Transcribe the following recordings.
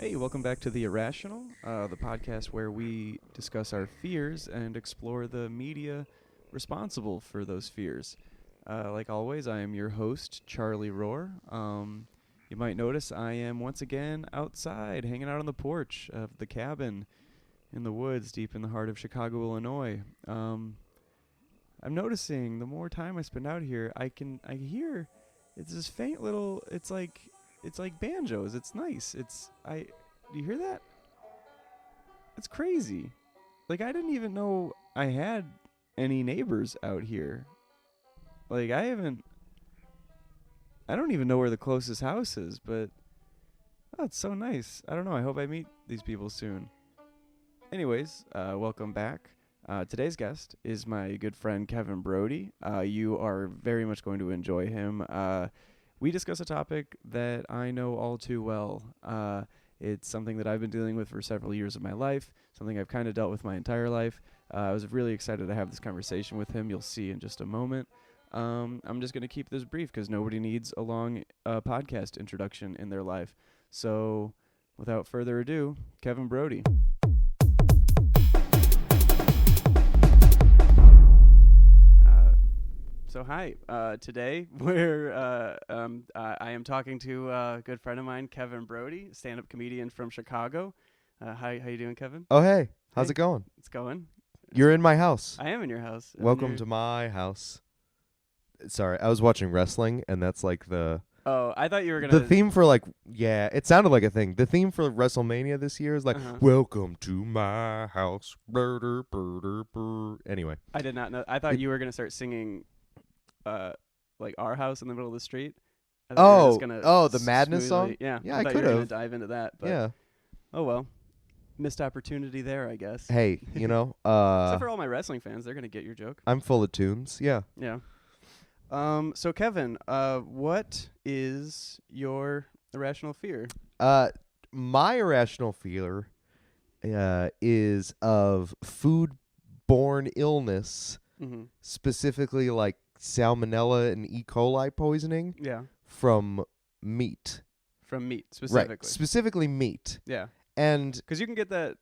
Hey, welcome back to The Irrational, the podcast where we discuss our fears and explore the media responsible for those fears. Like always, I am your host, Charlie Rohr. You might notice I am once again outside, hanging out on the porch of the cabin in the woods deep in the heart of Chicago, Illinois. I'm noticing the more time I spend out here, I hear it's this faint little, it's like banjos. It's nice. Do you hear that? It's crazy. Like, I didn't even know I had any neighbors out here. Like, I don't even know where the closest house is, but it's so nice. I don't know. I hope I meet these people soon. Anyways, welcome back. Today's guest is my good friend Kevin Brody. You are very much going to enjoy him. We discuss a topic that I know all too well. It's something that I've been dealing with for several years of my life, something I've kind of dealt with my entire life. I was really excited to have this conversation with him. You'll see in just a moment. I'm just going to keep this brief because nobody needs a long podcast introduction in their life. So without further ado, Kevin Brody. So hi, today I am talking to a good friend of mine, Kevin Brody, stand-up comedian from Chicago. Hi, how you doing, Kevin? Oh, hey. How's it going? It's going. You're in my house. I am in your house. Welcome to my house. Sorry, I was watching wrestling, and that's like the... Oh, I thought you were going to... The theme for it sounded like a thing. The theme for WrestleMania this year is like, welcome to my house. Brr, brr, brr, brr. Anyway. I did not know. I thought you were going to start singing... like Our House in the Middle of the Street. The Madness song? Yeah, I thought could you were gonna have. dive into that, but Yeah. Oh well, missed opportunity there, I guess. Hey, except for all my wrestling fans, they're gonna get your joke. I'm full of tunes. Yeah. Yeah. So Kevin, what is your irrational fear? My irrational fear is of foodborne illness. Mm-hmm. Specifically like salmonella and E. coli poisoning from meat. From meat, specifically. Right, specifically meat. Yeah. And because you can get that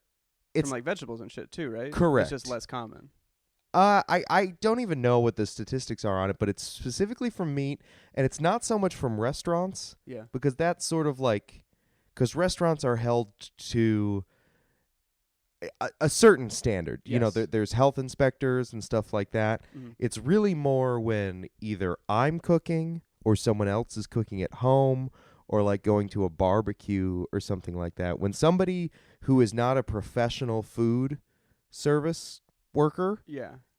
from like vegetables and shit too, right? Correct. It's just less common. I don't even know what the statistics are on it, but it's specifically from meat, and it's not so much from restaurants. Yeah. Because that's sort of like, because restaurants are held to a certain standard. Yes. You know, there's health inspectors and stuff like that. Mm-hmm. It's really more when either I'm cooking or someone else is cooking at home or like going to a barbecue or something like that. When somebody who is not a professional food service worker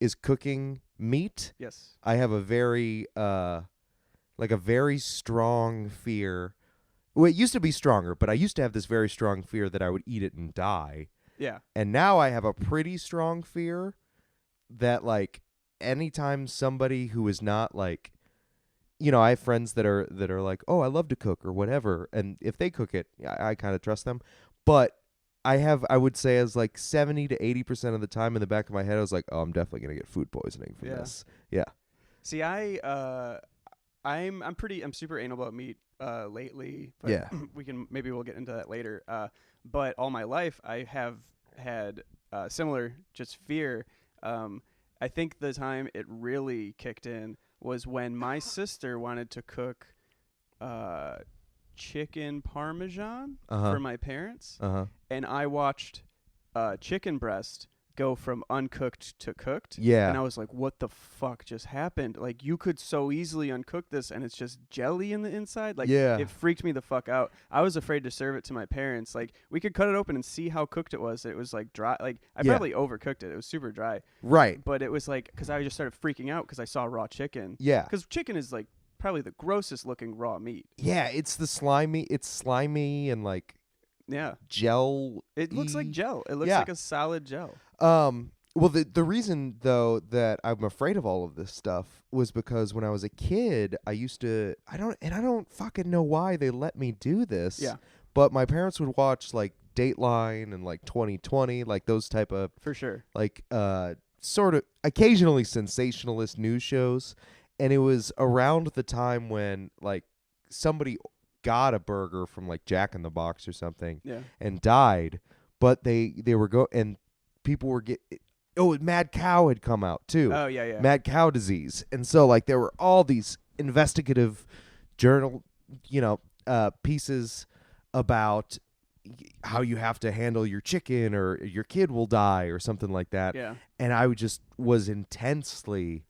is cooking meat, yes, I have a very very strong fear. Well, it used to be stronger, but I used to have this very strong fear that I would eat it and die. Yeah. And now I have a pretty strong fear that, like, anytime somebody who is not, like, I have friends that are like, oh, I love to cook or whatever. And if they cook it, I kind of trust them. But I would say as like 70 to 80% of the time in the back of my head, I was like, oh, I'm definitely going to get food poisoning from this. Yeah. See, I'm super anal about meat lately, but maybe we'll get into that later. But all my life I have had similar just fear. I think the time it really kicked in was when my sister wanted to cook chicken parmesan for my parents, and I watched chicken breast go from uncooked to cooked. Yeah. And I was like, what the fuck just happened? Like, you could so easily uncook this and it's just jelly in the inside. Like, it freaked me the fuck out. I was afraid to serve it to my parents. Like, we could cut it open and see how cooked it was. It was like dry. Like, I probably overcooked it. It was super dry. Right. But it was like, because I just started freaking out because I saw raw chicken. Yeah. Because chicken is like probably the grossest looking raw meat. Yeah, it's slimy and like gel. It looks like gel. It looks like a solid gel. Well, the reason though that I'm afraid of all of this stuff was because when I was a kid, I don't fucking know why they let me do this. Yeah. But my parents would watch like Dateline and like 2020, like those type of for sure, like sort of occasionally sensationalist news shows, and it was around the time when like somebody got a burger from like Jack in the Box or something Yeah. and died, but they were and people were mad cow had come out too. Oh yeah, yeah. Mad cow disease. And so like there were all these investigative journal, pieces about how you have to handle your chicken or your kid will die or something like that. Yeah. And I was intensely,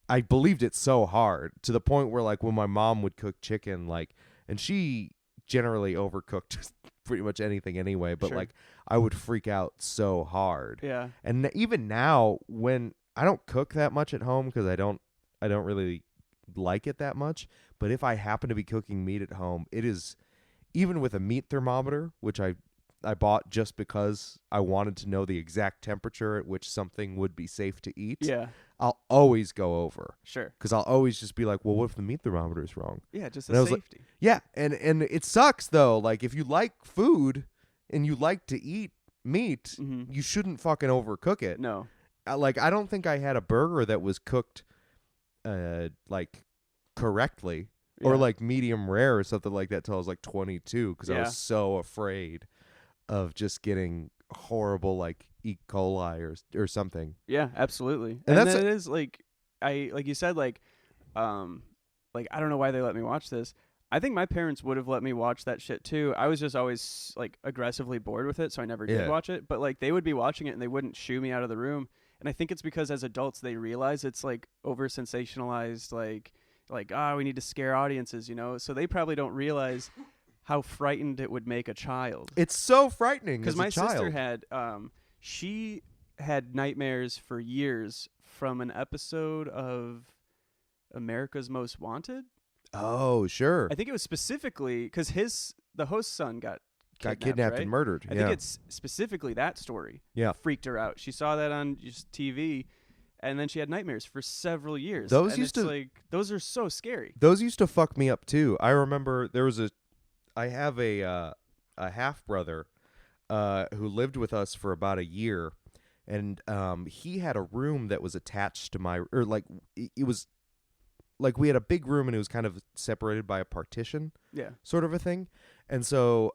I believed it so hard to the point where like when my mom would cook chicken, like, and she generally overcooked pretty much anything anyway, but Sure. like I would freak out so hard. Yeah. And even now when I don't cook that much at home because I don't really like it that much, but if I happen to be cooking meat at home, it is, even with a meat thermometer, which I bought just because I wanted to know the exact temperature at which something would be safe to eat. Yeah. I'll always go over Sure. because I'll always just be like, well, what if the meat thermometer is wrong? Yeah, just And I a was like, safety. Yeah, and it sucks though. Like if you like food and you like to eat meat, Mhm. you shouldn't fucking overcook it. No. Like I don't think I had a burger that was cooked like correctly or Yeah. like medium rare or something like that till I was like 22 because I Yeah. was so afraid of just getting horrible like E. coli or something. Yeah, absolutely. And that's then it is like you said, like I don't know why they let me watch this. I think my parents would have let me watch that shit too. I was just always like aggressively bored with it, so I never did Yeah. watch it. But like they would be watching it and they wouldn't shoo me out of the room. And I think it's because as adults they realize it's like over sensationalized, like we need to scare audiences, So they probably don't realize how frightened it would make a child. It's so frightening Because as my a child. sister had she had nightmares for years from an episode of America's Most Wanted. Oh, sure. I think it was specifically because the host's son got kidnapped right? and murdered. I think it's specifically that story. Yeah. Freaked her out. She saw that on just TV, and then she had nightmares for several years. Those and used it's to- like those are so scary. Those used to fuck me up too. I remember I have a half brother who lived with us for about a year, and he had a room that was attached to it was like we had a big room and it was kind of separated by a partition, Yeah. sort of a thing. And so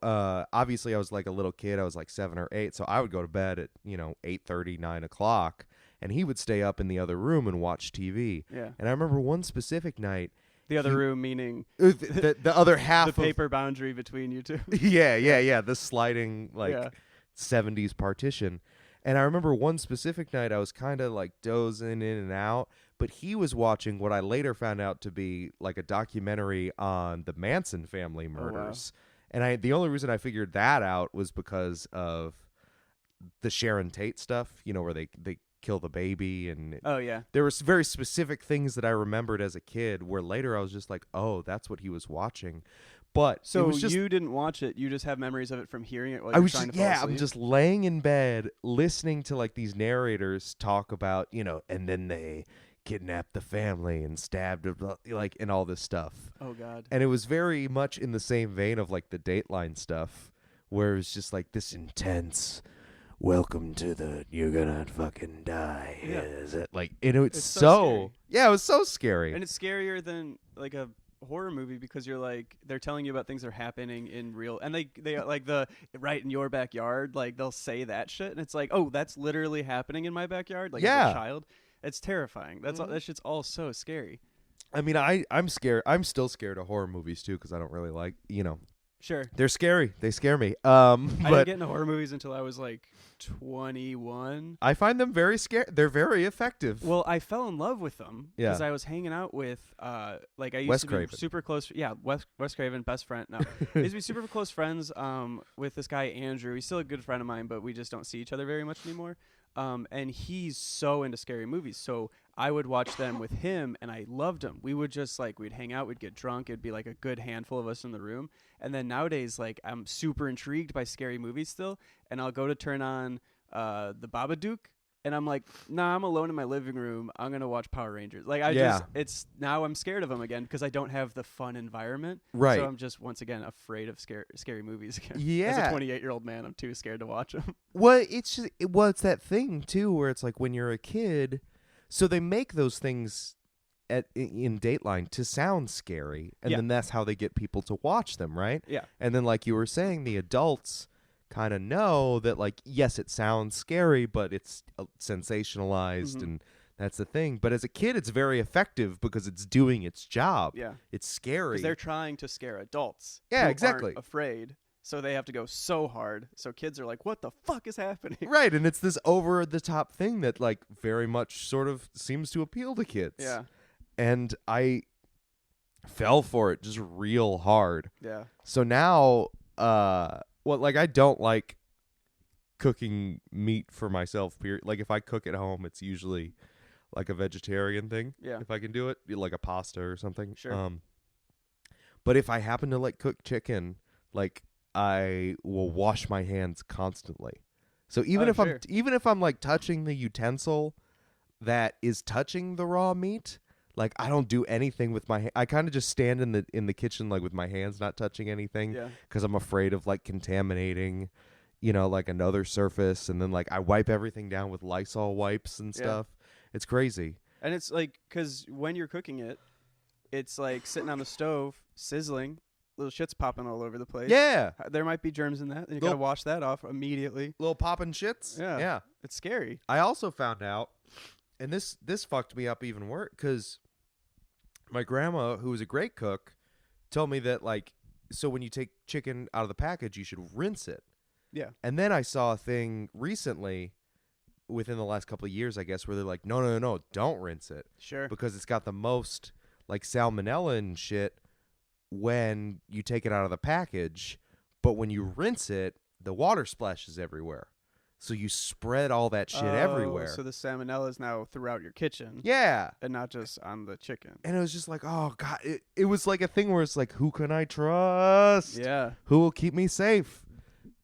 obviously I was like a little kid. I was like 7 or 8, so I would go to bed at 8:30, 9 o'clock, and he would stay up in the other room and watch TV. Yeah. And I remember one specific night. The other room meaning The other half the paper boundary between you two. yeah, the sliding Yeah. 70s partition. And I remember one specific night I was kind of like dozing in and out, but he was watching what I later found out to be like a documentary on the Manson family murders. And the only reason I figured that out was because of the Sharon Tate stuff, where they kill the baby, and Oh yeah. there were very specific things that I remembered as a kid where later I was just like, oh, that's what he was watching. But So it was just, you didn't watch it. You just have memories of it from hearing it while I you're was trying just, to fall yeah, asleep? I'm just laying in bed listening to like these narrators talk about, and then they kidnapped the family and stabbed like and all this stuff. Oh God. And it was very much in the same vein of like the Dateline stuff, where it was just like this intense, welcome to the you're gonna fucking die. Yeah. Is it like it's It's so so scary. yeah, it was so scary. And it's scarier than like a horror movie because you're like they're telling you about things that are happening in real, and they like the right in your backyard, like they'll say that shit and it's like, oh, that's literally happening in my backyard, like Yeah. as a child. It's terrifying. That's all, that shit's all so scary. I mean, I'm scared. I'm still scared of horror movies too because I don't really like, Sure. they're scary. They scare me. I didn't But get into horror movies until I was like 21. I find them very scary. They're very effective. Well, I fell in love with them Yeah. because I was hanging out with like I used Wes to be Craven. super close. Yeah, Wes Craven, best friend. No, I used to be super close friends with this guy Andrew. He's still a good friend of mine, but we just don't see each other very much anymore. And he's so into scary movies, so I would watch them with him, and I loved them. We would just we'd hang out, we'd get drunk. It'd be like a good handful of us in the room. And then nowadays, like I'm super intrigued by scary movies still, and I'll go to turn on the Babadook. And I'm like, nah, I'm alone in my living room. I'm going to watch Power Rangers. Like, now I'm scared of them again because I don't have the fun environment. Right. So I'm just, once again, afraid of scary movies again. Yeah. As a 28-year-old man, I'm too scared to watch them. Well, it's that thing too where it's like when you're a kid, so they make those things in Dateline to sound scary, and Yeah. then that's how they get people to watch them, right? Yeah. And then, like you were saying, the adults kind of know that, like, yes, it sounds scary, but it's sensationalized, Mhm. and that's the thing. But as a kid, it's very effective because it's doing its job. Yeah. It's scary. Because they're trying to scare adults. Yeah, who exactly. Aren't afraid. So they have to go so hard. So kids are like, what the fuck is happening? Right, and it's this over-the-top thing that, like, very much sort of seems to appeal to kids. Yeah. And I fell for it just real hard. Yeah. So now, like, I don't like cooking meat for myself, period. Like, if I cook at home, it's usually like a vegetarian thing. Yeah. If I can do it, like a pasta or something. Sure. But if I happen to, like, cook chicken, like, I will wash my hands constantly. So even if I'm like touching the utensil that is touching the raw meat, like, I don't do anything with my I kind of just stand in the kitchen, like, with my hands not touching anything, Yeah. because I'm afraid of, like, contaminating, like, another surface, and then, like, I wipe everything down with Lysol wipes and stuff. It's crazy. And it's like, because when you're cooking it, it's like sitting on the stove, sizzling, little shit's popping all over the place. Yeah. There might be germs in that, and you gotta wash that off immediately. Little popping shits. Yeah. It's scary. I also found out, and this fucked me up even worse, because my grandma, who was a great cook, told me that, like, so when you take chicken out of the package, you should rinse it. Yeah. And then I saw a thing recently, within the last couple of years, I guess, where they're like, no, don't rinse it. Sure. Because it's got the most, like, salmonella and shit when you take it out of the package, but when you rinse it, the water splashes everywhere. So you spread all that shit everywhere. So the salmonella is now throughout your kitchen. Yeah. And not just on the chicken. And it was just like, oh, God. It was like a thing where it's like, who can I trust? Yeah. Who will keep me safe?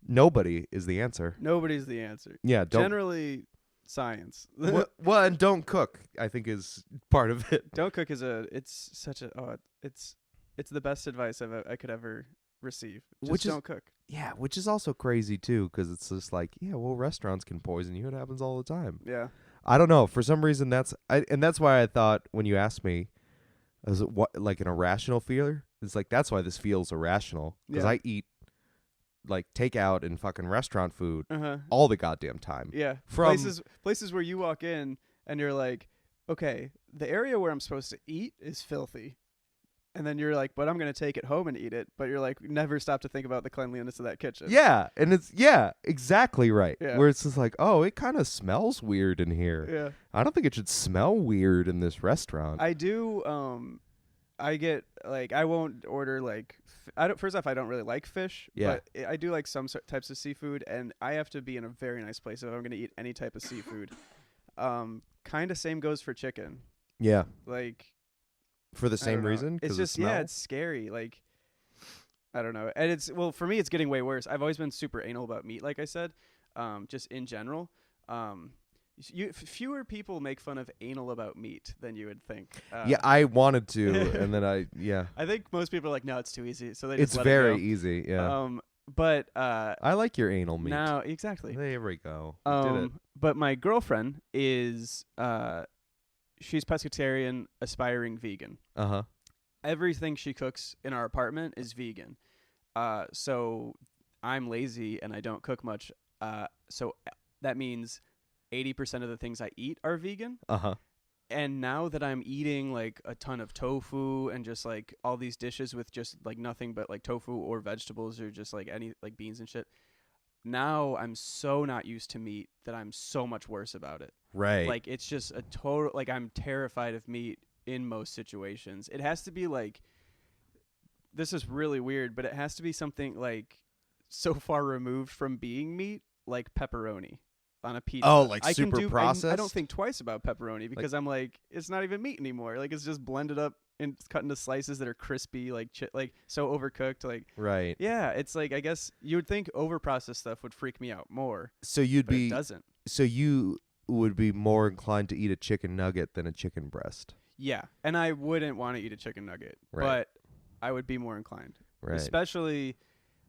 Nobody is the answer. Nobody's the answer. Yeah. Generally, science. Well, and don't cook, I think, is part of it. Don't cook is it's the best advice I could ever receive. Just don't cook. Yeah, which is also crazy, too, because it's just like, yeah, well, restaurants can poison you. It happens all the time. Yeah. I don't know. For some reason, that's why I thought when you asked me, is it like an irrational fear? It's like, that's why this feels irrational. Because I eat, like, takeout and fucking restaurant food all the goddamn time. Yeah. From places where you walk in and you're like, okay, the area where I'm supposed to eat is filthy. And then you're like, but I'm going to take it home and eat it. But you're like, never stop to think about the cleanliness of that kitchen. Yeah. And it's, exactly right. Yeah. Where it's just like, oh, it kind of smells weird in here. Yeah. I don't think it should smell weird in this restaurant. I do. I get, like, I won't order, like, first off, I don't really like fish. Yeah. But I do like some types of seafood. And I have to be in a very nice place if I'm going to eat any type of seafood. Kind of same goes for chicken. Yeah. Like, for the same reason? It's just, it's scary. Like, I don't know. And for me, it's getting way worse. I've always been super anal about meat, like I said, just in general. Fewer people make fun of anal about meat than you would think. Yeah, I wanted to, and then I think most people are like, no, it's too easy. So they it's just let very it go. easy, yeah. But I like your anal meat. Now, exactly. There we go. Did it. But my girlfriend is she's pescatarian, aspiring vegan. Uh-huh. Everything she cooks in our apartment is vegan. So I'm lazy and I don't cook much. So that means 80% of the things I eat are vegan. Uh-huh. And now that I'm eating like a ton of tofu and just like all these dishes with just like nothing but like tofu or vegetables or just like any like beans and shit, now I'm so not used to meat that I'm so much worse about it. Right. Like it's just a total, like I'm terrified of meat in most situations. It has to be like, this is really weird, but it has to be something like so far removed from being meat, like pepperoni on a pizza. Oh, like super processed? I don't think twice about pepperoni because I'm like, it's not even meat anymore. Like it's just blended up and cut into slices that are crispy, like like so overcooked. Like right. Yeah, it's like, I guess you would think overprocessed stuff would freak me out more. So it doesn't. So you would be more inclined to eat a chicken nugget than a chicken breast. Yeah, and I wouldn't want to eat a chicken nugget, but I would be more inclined. Right. Especially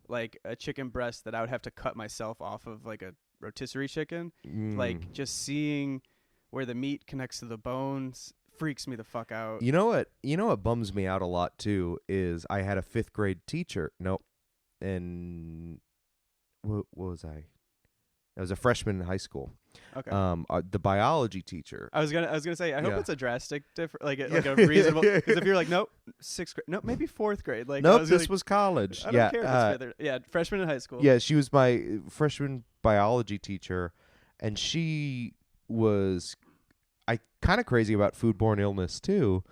like a chicken breast that I would have to cut myself off of, like a rotisserie chicken. Like just seeing where the meat connects to the bones freaks me the fuck out. You know what bums me out a lot too is I had a 5th grade teacher. Nope. And what was I? I was a freshman in high school. Okay. The biology teacher. I was gonna say, I hope Yeah. it's a drastic difference, like a reasonable. Because if you're like, nope, 6th grade, nope, maybe 4th grade. Like, Nope, this was college. I don't care if it's 5th. Freshman in high school. Yeah, she was my freshman biology teacher, and she was kind of crazy about foodborne illness too,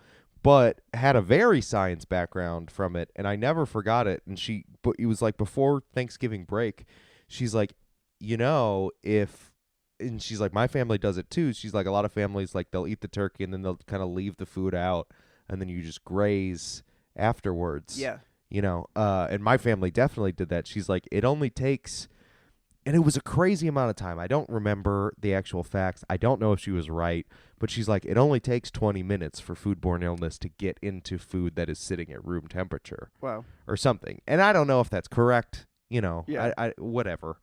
but had a very science background from it, and I never forgot it. And but it was like before Thanksgiving break, she's like, and she's like, my family does it too. She's like, a lot of families, like, they'll eat the turkey and then they'll kind of leave the food out, and then you just graze afterwards. Yeah. And my family definitely did that. She's like, it only takes, and it was a crazy amount of time. I don't remember the actual facts. I don't know if she was right, but she's like, it only takes 20 minutes for foodborne illness to get into food that is sitting at room temperature. Wow. Or something. And I don't know if that's correct, Yeah. I whatever.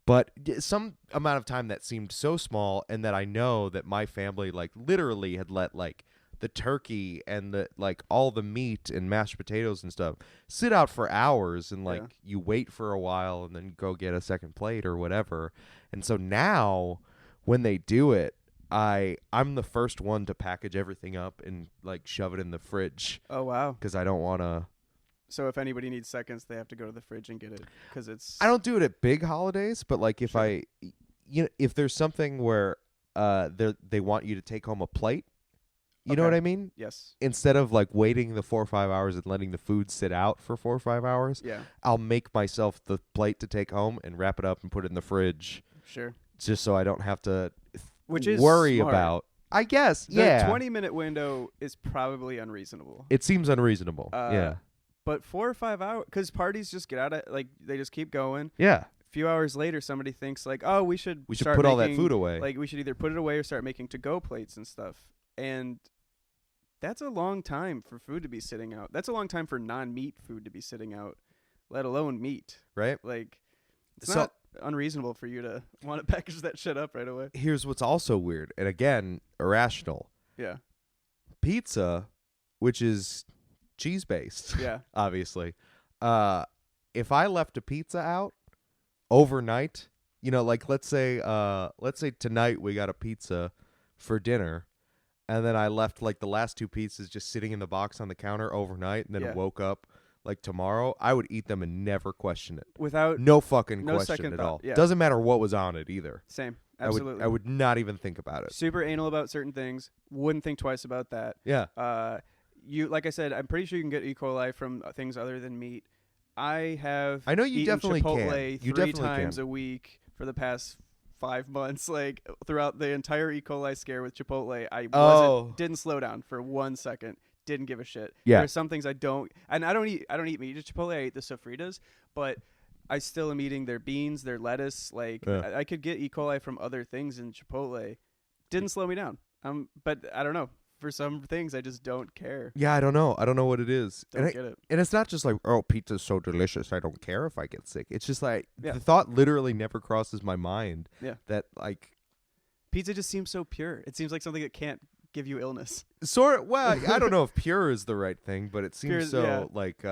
But some amount of time that seemed so small, and that I know that my family, like, literally had let, like, the turkey and the, like, all the meat and mashed potatoes and stuff sit out for hours, and, like, you wait for a while and then go get a second plate or whatever. And so now when they do it, I'm the first one to package everything up and, like, shove it in the fridge. Oh, wow. Because I don't want to. So if anybody needs seconds, they have to go to the fridge and get it, because it's. I don't do it at big holidays, but, like, if Sure. if there's something where they want you to take home a plate, you know Okay. what I mean? Yes. Instead of, like, waiting the 4 or 5 hours and letting the food sit out for 4 or 5 hours, Yeah. I'll make myself the plate to take home and wrap it up and put it in the fridge, Sure. just so I don't have to Which is worry smart. about. I guess, The yeah. 20-minute window is probably unreasonable. It seems unreasonable. Yeah. But 4 or 5 hours, because parties just get out of, like, they just keep going. Yeah. A few hours later, somebody thinks, like, oh, we should start put all that making, food away. Like, we should either put it away or start making to-go plates and stuff. And that's a long time for food to be sitting out. That's a long time for non-meat food to be sitting out, let alone meat. Right? Like, it's So- not unreasonable for you to want to package that shit up right away. Here's what's also weird, and again, irrational. Yeah. Pizza, which is cheese-based, Yeah. obviously. If I left a pizza out overnight, like, let's say tonight we got a pizza for dinner, and then I left, like, the last 2 pizzas just sitting in the box on the counter overnight, and then Yeah. woke up, like, tomorrow, I would eat them and never question it. Without No fucking no question second at thought, all. yeah. Doesn't matter what was on it either. Same. Absolutely. I would not even think about it. Super anal about certain things. Wouldn't think twice about that. Yeah. You, like I said, I'm pretty sure you can get E. coli from things other than meat. I have. I know you eaten definitely Chipotle can. You 3 definitely times can. a week for the past 5 months. Like, throughout the entire E. coli scare with Chipotle, I didn't slow down for 1 second. Didn't give a shit. Yeah. There's some things I don't, and I don't eat meat at Chipotle. I eat the sofritas, but I still am eating their beans, their lettuce. Like, Yeah. I could get E. coli from other things in Chipotle. Didn't slow me down. But I don't know. For some things, I just don't care. Yeah, I don't know. I don't know what it is. Don't and get it. And it's not just like, oh, pizza's so delicious, I don't care if I get sick. It's just like, Yeah. the thought literally never crosses my mind. Yeah. That, like, Pizza just seems so pure. It seems like something that can't give you illness. well, I don't know if pure is the right thing, but it seems Pure, so, yeah. like,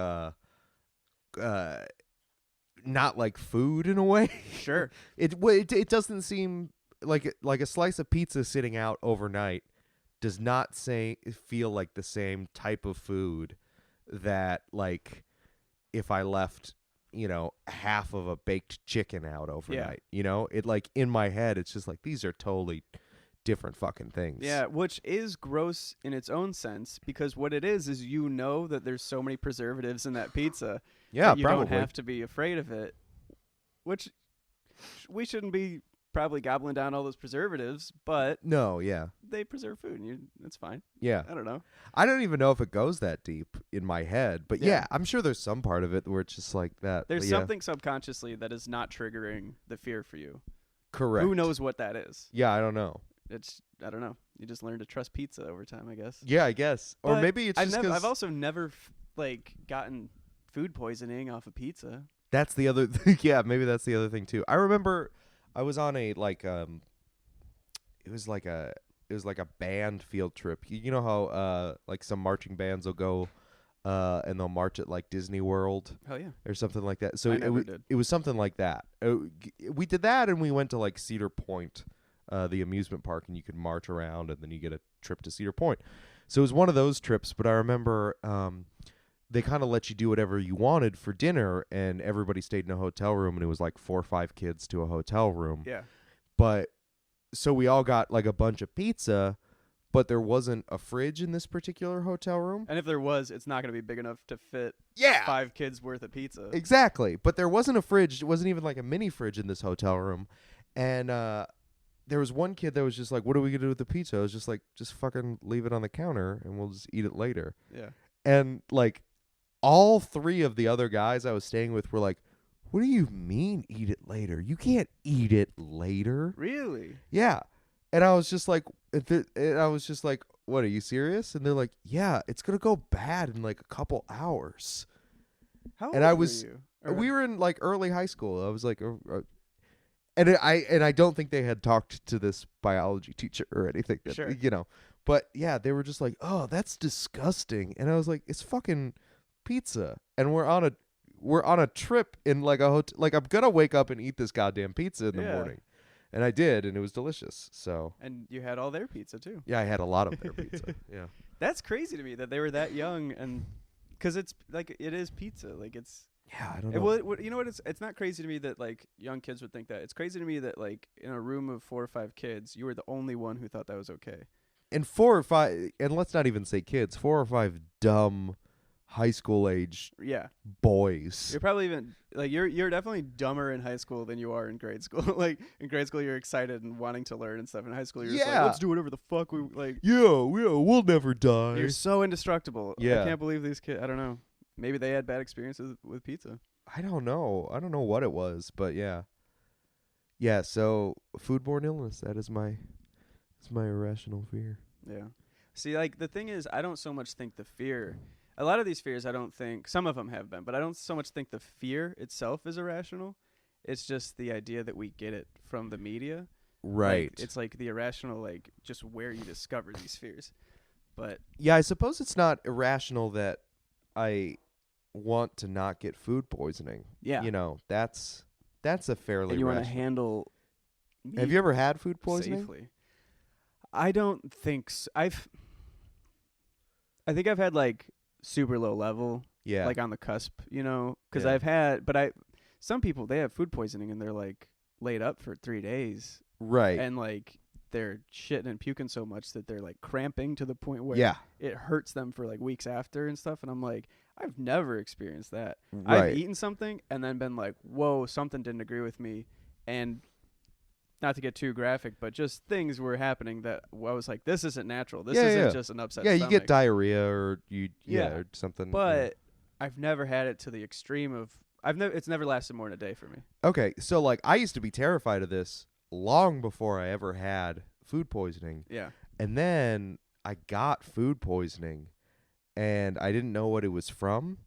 not like food in a way. Sure. It doesn't seem like a slice of pizza sitting out overnight does not feel like the same type of food that, like, if I left, half of a baked chicken out overnight. It, like, in my head, it's just like, these are totally different fucking things. Yeah, which is gross in its own sense, because what it is that there's so many preservatives in that pizza. Yeah, that you probably. don't have to be afraid of it. Which we shouldn't be probably gobbling down all those preservatives, but No, yeah. they preserve food, and it's fine. Yeah. I don't know. I don't even know if it goes that deep in my head, but Yeah. yeah, I'm sure there's some part of it where it's just like that. There's but yeah. something subconsciously that is not triggering the fear for you. Correct. Who knows what that is? Yeah, I don't know. I don't know. You just learn to trust pizza over time, I guess. Yeah, I guess. Or But maybe it's just I've also never gotten food poisoning off of pizza. that's the other yeah, maybe that's the other thing too. I remember I was on a, like, it was like a a band field trip. You know how like some marching bands will go and they'll march at like Disney World. Hell yeah. Or something like that. So I never did. it was something like that. We did that, and we went to like Cedar Point, the amusement park, and you could march around, and then you get a trip to Cedar Point. So it was one of those trips, but I remember they kind of let you do whatever you wanted for dinner, and everybody stayed in a hotel room, and it was like 4 or 5 kids to a hotel room. Yeah. But so we all got like a bunch of pizza, but there wasn't a fridge in this particular hotel room. And if there was, it's not going to be big enough to fit 5 kids worth of pizza. Exactly. But there wasn't a fridge. It wasn't even like a mini fridge in this hotel room. And there was one kid that was just like, what are we going to do with the pizza? I was just like, just fucking leave it on the counter and we'll just eat it later. Yeah. And like all 3 of the other guys I was staying with were like, what do you mean eat it later? You can't eat it later. Really? Yeah. And I was just like, what, are you serious? And they're like, yeah, it's going to go bad in like a couple hours. How old and I were was, you? we were in like early high school. I was like, and I don't think they had talked to this biology teacher or anything, that, Sure. you know, but yeah, they were just like, oh, that's disgusting. And I was like, it's fucking pizza. And we're on a trip in like a hotel. Like I'm going to wake up and eat this goddamn pizza in the morning. And I did, and it was delicious. So. And you had all their pizza too. Yeah, I had a lot of their pizza. Yeah. That's crazy to me that they were that young, and because it's like it is pizza. Like it's. Yeah, I don't know. Well, you know what? It's not crazy to me that like young kids would think that. It's crazy to me that like in a room of 4 or 5 kids, you were the only one who thought that was okay. And 4 or 5, and let's not even say kids, 4 or 5 dumb high school age boys. You're probably even like you're definitely dumber in high school than you are in grade school. Like in grade school you're excited and wanting to learn and stuff. In high school you're just like, let's do whatever the fuck we like. Yeah, we'll never die. You're so indestructible. Yeah. I can't believe these kids. I don't know. Maybe they had bad experiences with pizza. I don't know what it was, but yeah. Yeah, so foodborne illness, that's my irrational fear. Yeah. See, like the thing is, I don't so much think the fear. A lot of these fears, I don't think, some of them have been, but I don't so much think the fear itself is irrational. It's just the idea that we get it from the media. Right. Like, it's like the irrational, like just where you discover these fears. But yeah, I suppose it's not irrational that I want to not get food poisoning. Yeah. You know, that's a fairly and you want to rational. handle Have you ever had food poisoning? Safely. I don't think so. I think I've had like super low level, like on the cusp, you know, because I've had, some people, they have food poisoning and they're like laid up for 3 days. Right. And like they're shitting and puking so much that they're like cramping to the point where it hurts them for like weeks after and stuff. And I'm like, I've never experienced that. Right. I've eaten something and then been like, whoa, something didn't agree with me. And not to get too graphic, but just things were happening that I was like, this isn't natural. This isn't just an upset stomach. You get diarrhea or or something. But I've never had it to the extreme of it's never lasted more than a day for me. Okay, so like I used to be terrified of this long before I ever had food poisoning. Yeah. And then I got food poisoning and I didn't know what it was from,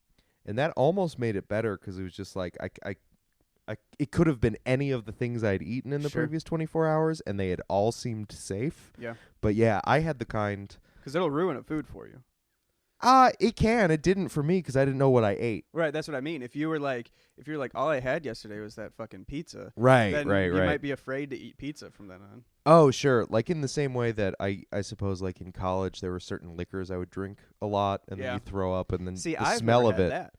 and that almost made it better because it was just like it could have been any of the things I'd eaten in the previous 24 hours, and they had all seemed safe. Yeah. But yeah, I had the kind. Because it'll ruin a food for you. It can. It didn't for me because I didn't know what I ate. Right, that's what I mean. If you're like, all I had yesterday was that fucking pizza. Right, then right. You might be afraid to eat pizza from then on. Oh, sure. Like in the same way that I suppose like in college there were certain liquors I would drink a lot, and then you throw up, and then the smell of it. That.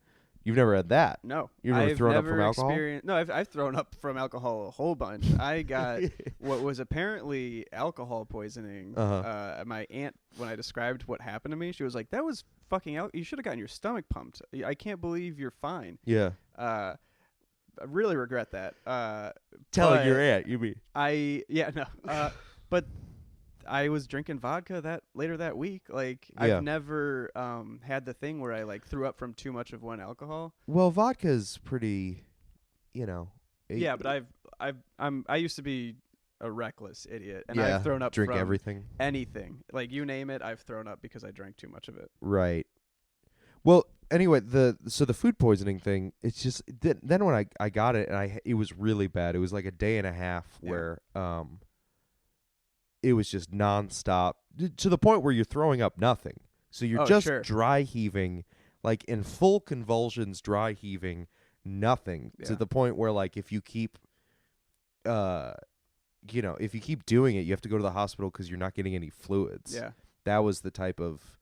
You've never had that? No. You've never thrown up from alcohol? No, I've thrown up from alcohol a whole bunch. I got what was apparently alcohol poisoning. My aunt, when I described what happened to me, she was like, that was fucking you should have gotten your stomach pumped. I can't believe you're fine. Yeah. I really regret that. Telling your aunt, you mean? But I was drinking vodka later that week. Like I've never had the thing where I like threw up from too much of one alcohol. Well, vodka's pretty, but I used to be a reckless idiot, and I've thrown up drink from everything. Anything. Like you name it, I've thrown up because I drank too much of it. Right. Well, anyway, the food poisoning thing, it's just then when I got it, and it was really bad. It was like a day and a half where it was just nonstop to the point where you're throwing up nothing. So you're just dry heaving, like in full convulsions, dry heaving, nothing to the point where like if you keep, if you keep doing it, you have to go to the hospital because you're not getting any fluids. Yeah. That was the type of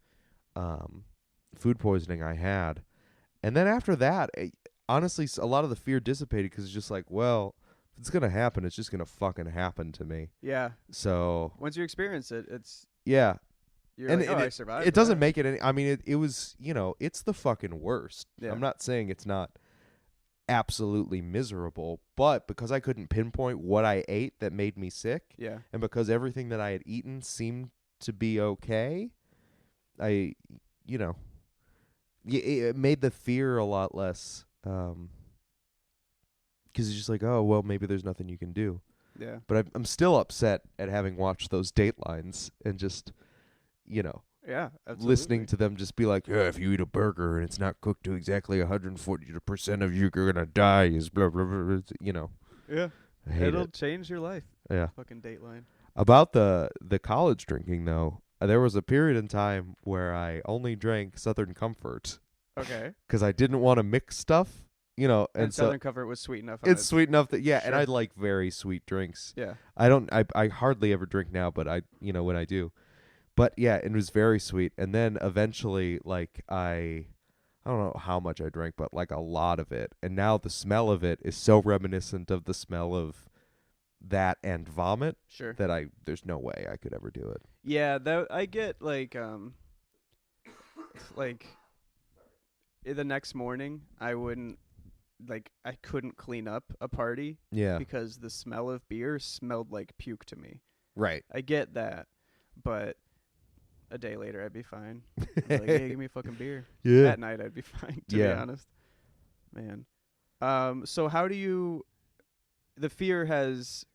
food poisoning I had. And then after that, honestly, a lot of the fear dissipated because it's just like, well, if it's going to happen, it's just going to fucking happen to me. Yeah. So once you experience it, it's... Yeah. You're like, I survived. It doesn't make it any... I mean, it was, it's the fucking worst. Yeah. I'm not saying it's not absolutely miserable, but because I couldn't pinpoint what I ate that made me sick, and because everything that I had eaten seemed to be okay, it made the fear a lot less, because it's just like, oh, well, maybe there's nothing you can do. Yeah. But I'm still upset at having watched those Datelines and just, yeah, absolutely. listening to them just be like, yeah, if you eat a burger and it's not cooked to exactly 140% of you're going to die is blah, blah, blah, Yeah. I hate It'll it. change your life. Yeah. Fucking Dateline. About the college drinking, though, there was a period in time where I only drank Southern Comfort. Okay. Because I didn't want to mix stuff, And so Southern Comfort was sweet enough. it's sweet enough that, Sure. and I like very sweet drinks. Yeah. I hardly ever drink now, but when I do. But yeah, it was very sweet. And then eventually, like, I don't know how much I drank, but like a lot of it. And now the smell of it is so reminiscent of the smell of that and vomit that there's no way I could ever do it. Yeah, I get like the next morning I couldn't clean up a party because the smell of beer smelled like puke to me. Right. I get that, but a day later I'd be fine. Like, hey, give me a fucking beer. Yeah. At night I'd be fine, to be honest. Man. So how do you... The fear has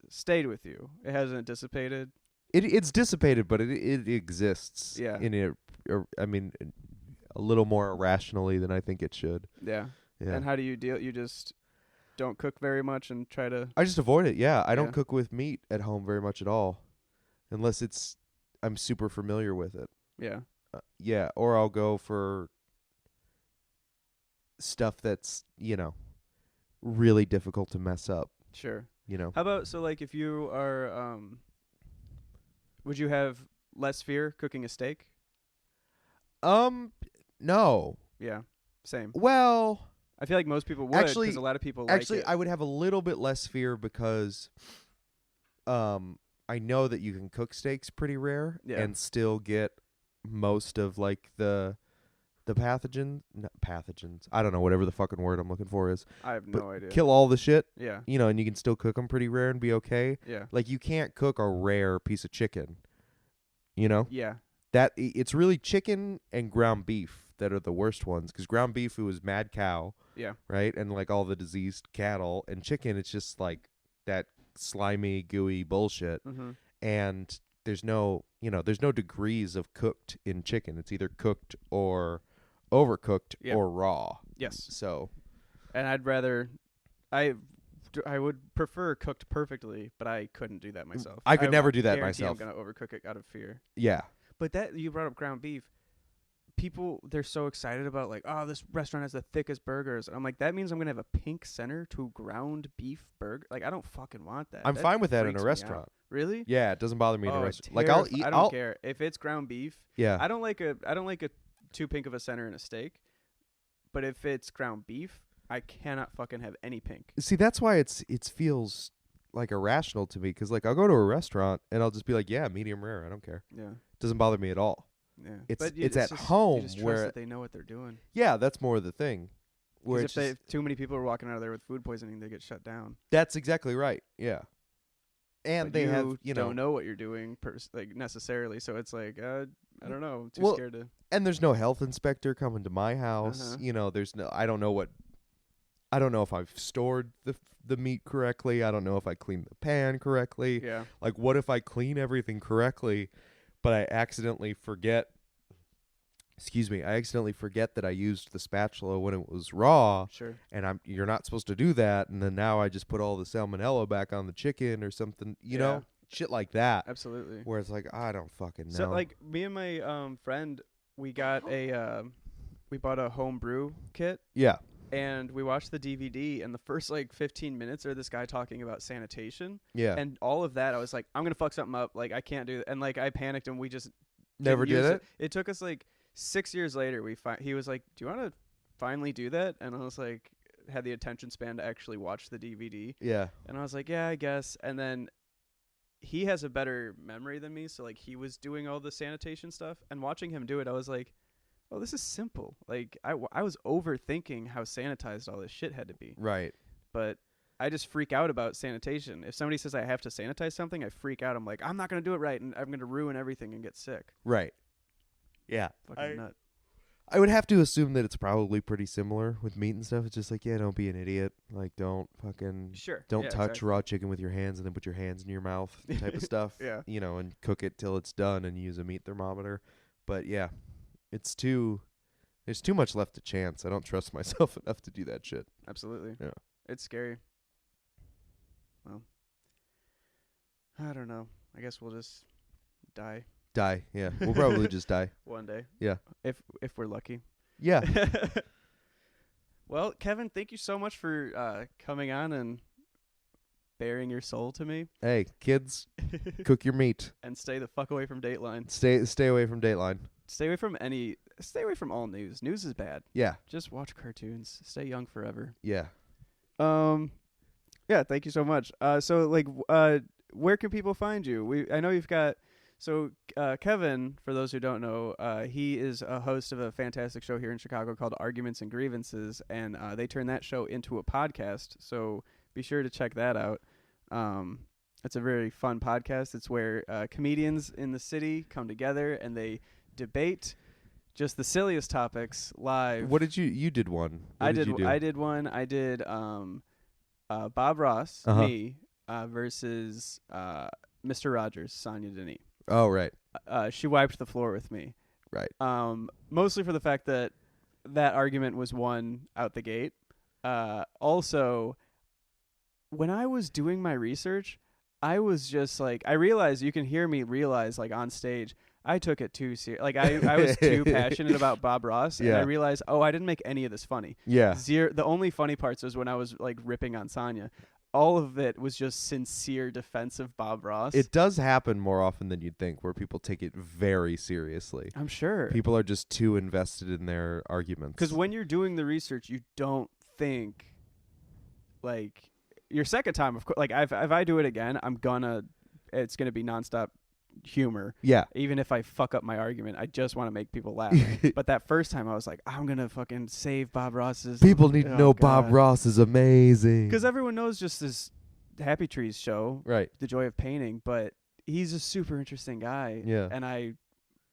stayed with you. It hasn't dissipated? It's dissipated, but it exists. Yeah. A little more irrationally than I think it should. Yeah. And how do you deal? You just don't cook very much and try to... I just avoid it, yeah. I don't cook with meat at home very much at all. Unless I'm super familiar with it. Yeah. Or I'll go for stuff that's, really difficult to mess up. Sure. How about, so like if you are, would you have less fear cooking a steak? No. Yeah. Same. Well, I feel like most people would, because a lot of people like it. I would have a little bit less fear because I know that you can cook steaks pretty rare and still get most of like the pathogens. I don't know, whatever the fucking word I'm looking for is. I have no idea. Kill all the shit. Yeah. And you can still cook them pretty rare and be okay. Yeah. Like you can't cook a rare piece of chicken. Yeah. That it's really chicken and ground beef that are the worst ones, because ground beef, it was mad cow. Yeah. Right? And like all the diseased cattle, and chicken, it's just like that slimy, gooey bullshit. Mm-hmm. And there's no degrees of cooked in chicken. It's either cooked or overcooked or raw. Yes. So, and I would prefer cooked perfectly, but I couldn't do that myself. I could never do that myself. I'm gonna overcook it out of fear. Yeah. But that, you brought up ground beef. People, they're so excited about like, oh, this restaurant has the thickest burgers. I'm like, that means I'm gonna have a pink center to ground beef burger. Like, I don't fucking want that. I'm fine with that in a restaurant. Really? Yeah, it doesn't bother me in a restaurant. Like, I don't care if it's ground beef. Yeah. I don't like a too pink of a center in a steak. But if it's ground beef, I cannot fucking have any pink. See, that's why it feels like irrational to me, because like I'll go to a restaurant and I'll just be like, yeah, medium rare. I don't care. Yeah. It doesn't bother me at all. Yeah. It's at home you just trust where that they know what they're doing. Yeah, that's more the thing. Where if too many people are walking out of there with food poisoning, they get shut down. That's exactly right. Yeah. And but they have, don't know what you're doing necessarily, so it's like I don't know, too scared to. And there's no health inspector coming to my house. There's no. I don't know if I've stored the meat correctly. I don't know if I cleaned the pan correctly. Yeah. Like, what if I clean everything correctly, but I accidentally forget? I accidentally forget that I used the spatula when it was raw. Sure. And you're not supposed to do that. And then now I just put all the salmonella back on the chicken or something. You know. shit like that. Absolutely. Where it's like, I don't fucking know. So like me and my friend, we got we bought a home brew kit. Yeah. And we watched the DVD, and the first like 15 minutes are this guy talking about sanitation. Yeah. And all of that, I was like, I'm gonna fuck something up. Like I can't do that. And like I panicked, and we just Never didn't did use it? It took us like 6 years later. He was like, "Do you want to finally do that?" And I was like, had the attention span to actually watch the DVD. Yeah. And I was like, "Yeah, I guess." And then he has a better memory than me, so like he was doing all the sanitation stuff, and watching him do it, I was like, oh, this is simple. Like, I was overthinking how sanitized all this shit had to be. Right. But I just freak out about sanitation. If somebody says I have to sanitize something, I freak out. I'm like, I'm not going to do it right, and I'm going to ruin everything and get sick. Right. Yeah. Fucking nut. I would have to assume that it's probably pretty similar with meat and stuff. It's just like, yeah, don't be an idiot. Like, don't fucking... Sure. Don't Yeah, touch exactly. raw chicken with your hands and then put your hands in your mouth type of stuff. Yeah. You know, and cook it till it's done and use a meat thermometer. But, yeah, it's too... There's too much left to chance. I don't trust myself enough to do that shit. Absolutely. Yeah. It's scary. Well, I don't know. I guess we'll just die Die, yeah. We'll probably just die. one day. Yeah. If we're lucky. Yeah. Well, Kevin, thank you so much for coming on and bearing your soul to me. Hey, kids, cook your meat. And stay the fuck away from Dateline. Stay away from Dateline. Stay away from all news. News is bad. Yeah. Just watch cartoons. Stay young forever. Yeah. Yeah, thank you so much. Where can people find you? I know you've got Kevin, for those who don't know, he is a host of a fantastic show here in Chicago called Arguments and Grievances, and they turn that show into a podcast. So be sure to check that out. It's a very fun podcast. It's where comedians in the city come together and they debate just the silliest topics live. What did you did one? What did you do? I did one. I did Bob Ross, me, versus Mr. Rogers, Sonia Denis. Oh, right. She wiped the floor with me. Right. Mostly for the fact that argument was won out the gate. Also, when I was doing my research, I was just like, I realized, you can hear me realize, like, on stage, I took it too serious. Like, I was too passionate about Bob Ross, and I realized, I didn't make any of this funny. Yeah. The only funny parts was when I was, like, ripping on Sonya. All of it was just sincere defense of Bob Ross. It does happen more often than you'd think, where people take it very seriously. I'm sure. People are just too invested in their arguments. Because when you're doing the research, you don't think, like, your second time, of course, like, if I do it again, it's gonna be nonstop humor. Yeah. Even if I fuck up my argument, I just want to make people laugh. But that first time, I was like, I'm gonna fucking save Bob Ross's. People need to know Bob Ross is amazing. Because everyone knows just this Happy Trees show, right? The Joy of Painting, but he's a super interesting guy. Yeah. And I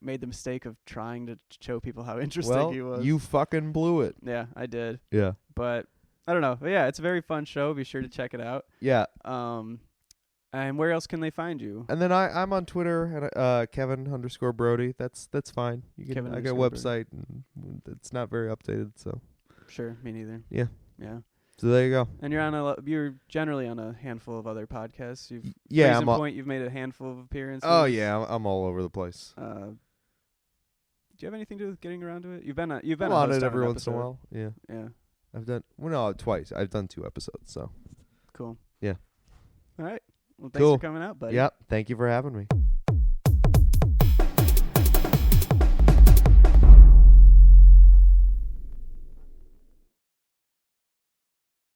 made the mistake of trying to show people how interesting he was. You fucking blew it. Yeah, I did. Yeah. But I don't know. But yeah, it's a very fun show. Be sure to check it out. Yeah. And where else can they find you? And then I'm on Twitter at Kevin_Brody. That's fine. I got a website, and it's not very updated, so. Sure, me neither. Yeah. Yeah. So there you go. And you're generally on a handful of other podcasts. You've you've made a handful of appearances. Oh yeah, I'm all over the place. Do you have anything to do with getting around to it? You've been I'm a on host it every an once in a episode. while. Yeah. Yeah. I've done twice. I've done 2 episodes, so. Cool. Yeah. All right. Well, thanks for coming out, buddy. Yep. Thank you for having me.